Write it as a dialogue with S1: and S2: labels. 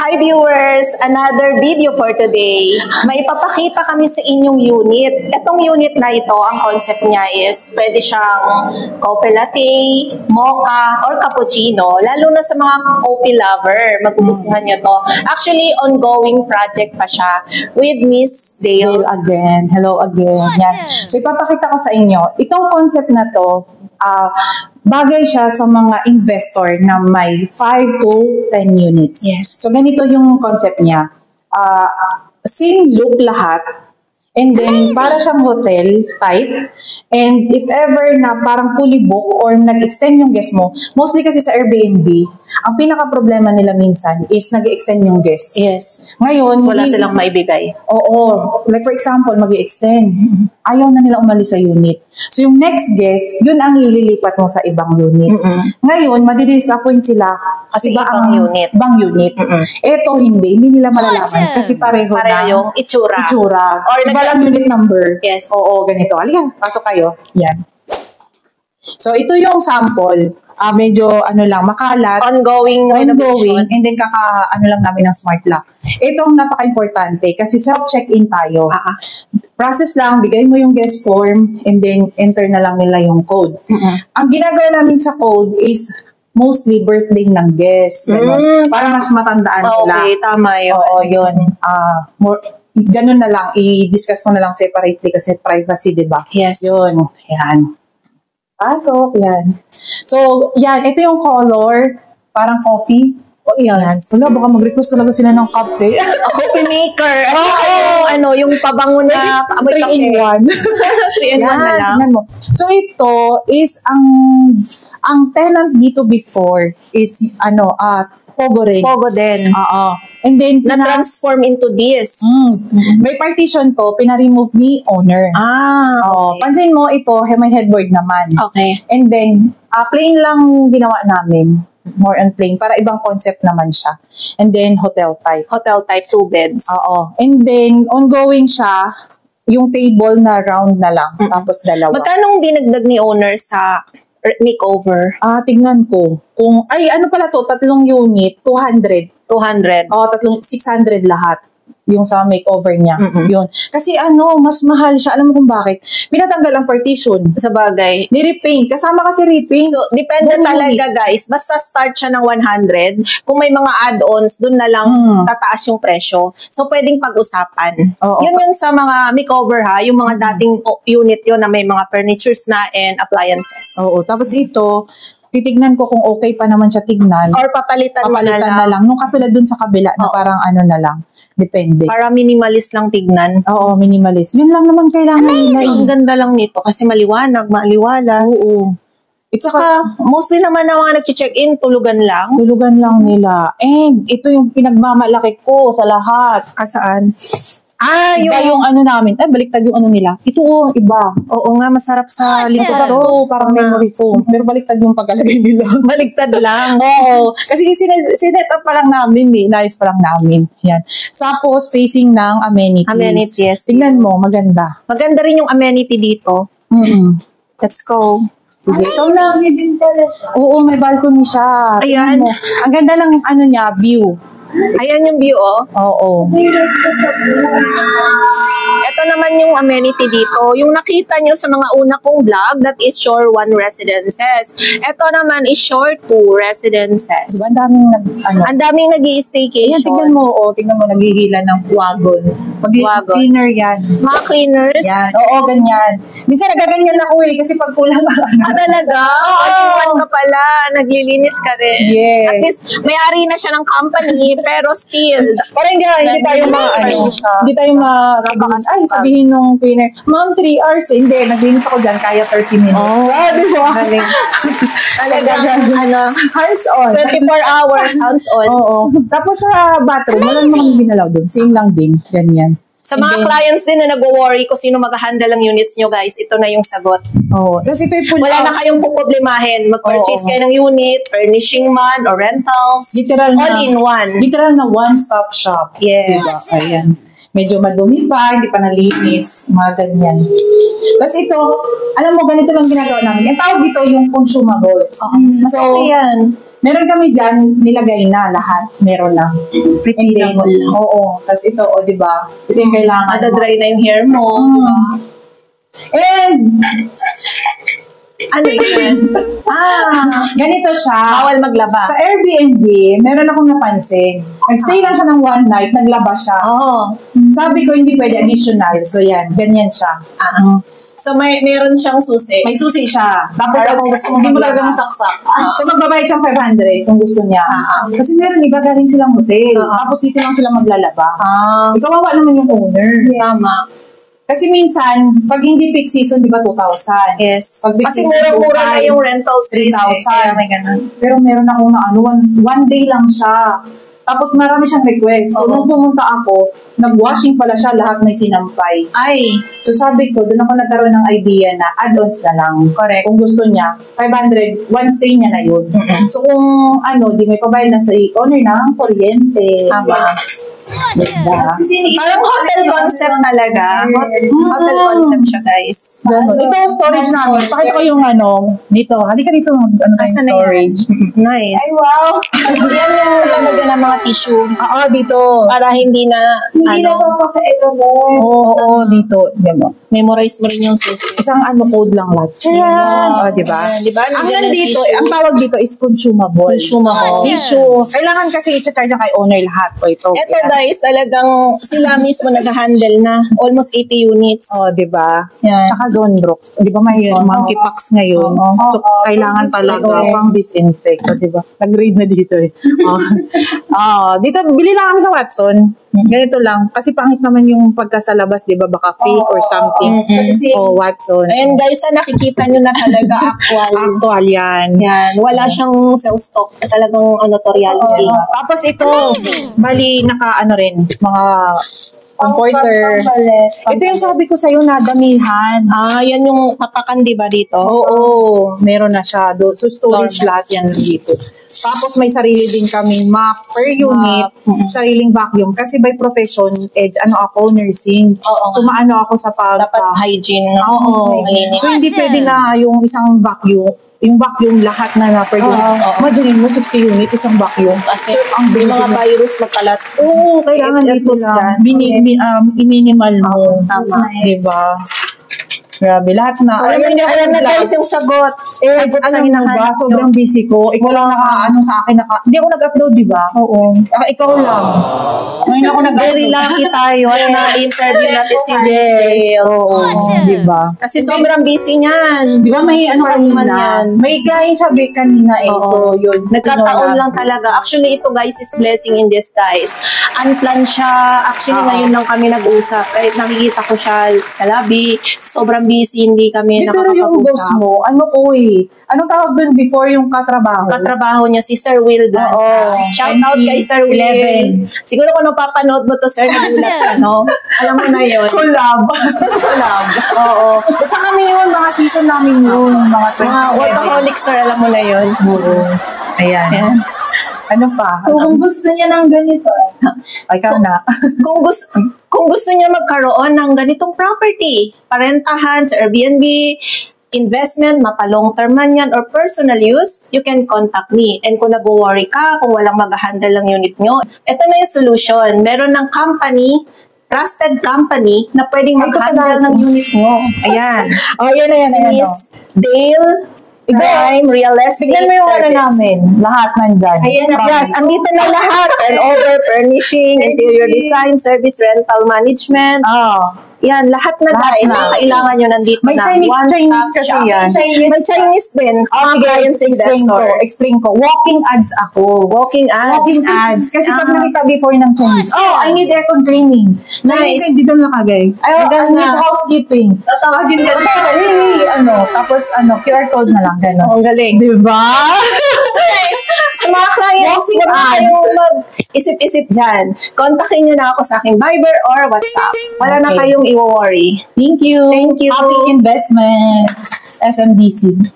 S1: Hi viewers! Another video for today. May ipapakita kami sa inyong unit. Itong unit na ito, ang concept niya is pwede siyang coffee latte, mocha, or cappuccino. Lalo na sa mga coffee lover, magugustuhan nyo to. Actually, ongoing project pa siya with Miss Dale.
S2: Again. Hello again. Yan. So ipapakita ko sa inyo, itong concept na to, bagay siya sa mga investor na may 5 to 10 units.
S1: Yes.
S2: So ganito yung concept niya. Same look lahat. And then, para siyang hotel type. And if ever na parang fully book or nag-extend yung guest mo, mostly kasi sa Airbnb, ang pinaka-problema nila minsan is nag-extend yung guest.
S1: Yes.
S2: Ngayon,
S1: Wala silang maibigay.
S2: Oo. Like for example, mag-extend. Ayaw na nila umalis sa unit. So yung next guest, yun ang ililipat mo sa ibang unit. Ngayon, madi-disappoint sila
S1: Kasi
S2: iba
S1: ibang
S2: ang
S1: unit.
S2: Ibang unit. Eto hindi nila malalaman kasi pareho
S1: Yung itsura.
S2: Or iba lang unit number.
S1: Yes.
S2: Oo, ganito. Halika, pasok kayo. Yan. So ito yung sample. Medyo makalat.
S1: Ongoing renovation.
S2: And then ano lang namin ng smart lock. Itong napaka-importante kasi self-check-in tayo. Process lang, bigay mo yung guest form and then enter na lang nila yung code. Ang ginagawa namin sa code is mostly birthday ng guest. Para mas matandaan nila.
S1: Okay, tama yun.
S2: Oo, yun. Ganun na lang, i-discuss mo na lang separately kasi privacy, di ba?
S1: Yes.
S2: Yun. Yan. Pasok, yan. So, yan. Ito yung color. Parang coffee.
S1: Oh, yes.
S2: Wala, baka mag-request talaga sila ng kape.
S1: Coffee maker. Yung pabango na
S2: 3 in 1.
S1: 3 in 1 na lang.
S2: Yan mo. So, ito is ang tenant dito before is Pogo rin.
S1: Pogo din.
S2: Oo. And then,
S1: na-transform into this.
S2: May partition to, pina-remove ni owner.
S1: Okay.
S2: Pansin mo, ito, may headboard naman.
S1: Okay.
S2: And then, plain lang ginawa namin. More on plain. Para ibang concept naman siya. And then, hotel type.
S1: Hotel type, 2 beds.
S2: Oo. And then, ongoing siya, yung table na round na lang. Tapos dalawa.
S1: Magkano dinagdag ni owner sa makeover?
S2: Tignan ko. Kung, pala to, 3 unit, 200.
S1: 200.
S2: 600 lahat. Yung sa makeover niya. Yun. Kasi mas mahal siya. Alam mo kung bakit? Pinatanggal ang partition.
S1: Sa bagay.
S2: Ni-repaint. Kasama kasi repaint.
S1: So, depende talaga guys. Basta start siya ng 100. Kung may mga add-ons, dun na lang tataas yung presyo. So, pwedeng pag-usapan. Yun yung sa mga makeover yung mga dating unit yun na may mga furnitures na and appliances.
S2: Oo. Tapos ito, titignan ko kung okay pa naman siya tignan.
S1: Or papalitan
S2: na lang. Nung katulad dun sa kabila na parang na lang. Depende.
S1: Para minimalist lang tignan.
S2: Oo, minimalist. Yun lang naman kailangan nila.
S1: Ang ganda lang nito kasi maliwanag, maliwalas.
S2: Oo.
S1: Saka, mostly naman na mga nag-check-in, tulugan lang.
S2: Tulugan lang nila. And ito yung pinagmamalaki ko sa lahat.
S1: Saan?
S2: Iba yung namin. Baliktad yung nila. Ito iba.
S1: Oo nga, masarap sa
S2: Masarap to, parang memory foam. Pero baliktad yung pagkalagay nila.
S1: Baliktad lang.
S2: Oo. Kasi sinet up pa lang namin Inayos pa lang namin. Yan. Tapos, facing ng amenities.
S1: Amenities.
S2: Tingnan mo, maganda.
S1: Maganda rin yung amenity dito. Let's go.
S2: Sige. Ito lang. Oo, may balcony siya.
S1: Ayan.
S2: Ang ganda ng niya, view.
S1: Ayan yung view,
S2: Oo.
S1: Ito naman yung amenity dito. Yung nakita nyo sa mga una kong vlog, that is Shore 1 Residences. Ito naman is Shore 2 Residences.
S2: Diba, ang daming
S1: Ang daming nag-i-staycation.
S2: Ayan, tingnan mo, naghihila ng wagon. Cleaner yan.
S1: Mga cleaners.
S2: Yan, oo, ganyan. Minsan nagaganyan ako kasi pag kulang
S1: talaga? Oo. Ka pala. Naglilinis ka rin.
S2: Yes.
S1: At least, may-ari na siya ng company, pero still.
S2: Parang hindi tayo hindi tayo sabihin nung cleaner, ma'am, 3 hours. Hindi, naglinis ako dyan, kaya 30 minutes. Di ba?
S1: Talagang,
S2: hands-on.
S1: 24 hours, hands-on.
S2: Oo. Tapos sa bathroom, walang mga ginalaw doon. Same lang din. Ganyan.
S1: Sa mga clients din na nag-worry kung sino mag-handle ang units nyo, guys, ito na yung sagot.
S2: Oo. Tapos ito yung pull
S1: Wala na kayong puproblemahin. Mag-purchase kayo ng unit, furnishing man, or rentals.
S2: Literal
S1: all in one.
S2: Literal na one-stop shop.
S1: Yes.
S2: Diba? Ayan. Medyo madumi pa, hindi pa nalinis, mga ganyan. Tapos ito, alam mo, ganito lang ginagawa namin. Ang tawag dito yung consumables.
S1: So, yan.
S2: Meron kami dyan, nilagay na lahat. Meron na.
S1: Repeatable.
S2: Oo. Tapos ito, di ba? Ito yung kailangan.
S1: Dry na yung hair mo. Diba?
S2: And,
S1: ano yun?
S2: ganito siya.
S1: Bawal maglaba.
S2: Sa Airbnb, meron akong napansin. Nagstay lang siya ng one night, naglaba siya. Sabi ko, hindi pwede additional. So yan, ganyan siya.
S1: So meron siyang susi.
S2: May susi siya. Tapos
S1: Para kung gusto mo
S2: hindi mo
S1: maglaba.
S2: talaga masaksak. So magbabayad siyang 500 kung gusto niya. Kasi meron iba galing silang hotel. Tapos dito lang sila maglalaba. Ikawawa naman yung owner.
S1: Tama.
S2: Kasi minsan, pag hindi peak season, di ba 2,000?
S1: Yes.
S2: Pag peak
S1: Kasi
S2: season,
S1: mura na yung rentals
S2: 3,000.
S1: May ganun.
S2: Pero meron akong na one day lang siya. Tapos marami siyang request. So, nung pumunta ako, nag-washing pala siya, lahat may sinampay.
S1: Ay.
S2: So, sabi ko, doon ako nagkaroon ng idea na add-ons na lang.
S1: Correct.
S2: Kung gusto niya, 500, one stay niya na yun. So, kung di may pabayad na sa owner ng kuryente.
S1: Tama.
S2: Diba?
S1: Parang hotel concept talaga. Hotel concept siya, guys.
S2: Ganun. Ito yung storage namin. Pakita ko yung dito. Halika dito.
S1: Asan na
S2: storage.
S1: Nice.
S2: Ay, wow.
S1: Yan yung lalagyan ng mga tissue.
S2: Oo, dito.
S1: Para hindi na,
S2: papakailo mo. Oo, dito. Yan o.
S1: memorize mo rin yung susi.
S2: Isang code lang lahat. O, diba?
S1: Diba?
S2: Ang nandito, ang tawag dito is consumable. Tissue. Kailangan kasi i-charge kay owner lahat. O, ito.
S1: Eto guys, talagang sila mismo nag-handle na. Almost 80 units.
S2: O, diba?
S1: Yan.
S2: Tsaka Zonebrook. Di ba may monkeypox ngayon? So, kailangan talaga pang disinfect. O, diba? Nag-grade na dito eh. Dito, bili lang kami sa Watson. Ganito lang. Kasi pangit naman yung pagka sa labas, di ba? Baka fake or something. O, Watson.
S1: Ayan guys, nakikita nyo na talaga actual.
S2: Actual yan.
S1: Yan. Wala siyang self-stock. Talagang to reality.
S2: Tapos ito, bali, rin, mga comforter. Ito yung sabi ko sa'yo na damihan.
S1: Yan yung tapakan, di ba dito?
S2: Oo, meron na siya. So, storage lahat yan dito. Tapos may sarili din kami map per unit, sariling vacuum. Kasi by profession, ako, nursing. So, maano ako sa
S1: dapat hygiene.
S2: Oo. So, hindi pwede na yung isang vacuum, yung vacuum lahat na per unit. Imagine mo, 60 units, isang vacuum.
S1: Kasi
S2: so, ang
S1: mga virus magkalat.
S2: Oo, kaya dito lang. I-minimal mo.
S1: Tama.
S2: Diba? Grabe, lahat na.
S1: So, alam na guys yung sagot. Sagot sa hinahanap.
S2: Sobrang busy ko. Ikaw lang sa akin. Hindi ako nag-upload, di ba? Oo. Ikaw lang. Ngayon ako nag-upload.
S1: Very lucky tayo at na-interview natin si Dale.
S2: Oo. Di ba?
S1: Kasi sobrang busy niyan.
S2: Di ba may kanina? May client siya kanina eh. So, yun.
S1: Nagkataon lang talaga. Actually, ito guys is blessing in disguise. Unplanned siya. Actually, ngayon lang kami nag-usap. Kahit nakikita ko siya sa lobby. Sobrang busy, hindi kami
S2: nakakapag-usap. Pero yung boss mo, anong tawag dun before yung katrabaho?
S1: Katrabaho niya, si Sir Will Blanza. Shout out kay Sir Will. Siguro kung napapanood mo to, Sir, nagulat ka, no? Alam mo na yun.
S2: Collab. Oo. Basta kami yun, mga season namin yun. Mga
S1: workaholic, Sir, alam mo na yun.
S2: Oo. Ayan. Ano pa?
S3: So, kung gusto niya ng ganito,
S2: ikaw na.
S1: Kung gusto niya magkaroon ng ganitong property, parentahan sa Airbnb, investment, mapa-long term man yan, or personal use, you can contact me. And kung nag-worry ka, kung walang mag-handle ng unit nyo, ito na yung solution. Meron ng company, trusted company, na pwedeng mag-handle ng unit nyo. Ayan.
S2: Yan.
S1: Si Miss Dale Prime Real Estate
S2: Tignan mo yung
S1: Service.
S2: Namin. Lahat nandyan.
S3: Ayan na.
S1: Yes, andito na lahat. Turnover, furnishing, interior design, service, rental management. Yan, lahat na guys. Kailangan nyo nandito
S2: may
S1: na.
S2: Chinese kasi yan.
S1: May Chinese din. Mga clients investor.
S2: Explain ko. Walking ads ako.
S1: Walking ads.
S2: Kasi pag nakita before ng Chinese, I need aircon cleaning. Chinese, dito nakagay. I need housekeeping.
S3: tatawagin ka na.
S2: Tapos QR code na lang. Gano'n.
S1: Ang galing.
S2: Diba?
S1: Sa mga clients, huwag na kayong mag-isip-isip dyan. Kontakin nyo na ako sa aking Viber or WhatsApp. Wala na kayong i-worry.
S2: Thank you.
S1: Thank you.
S2: Happy investment, SMDC.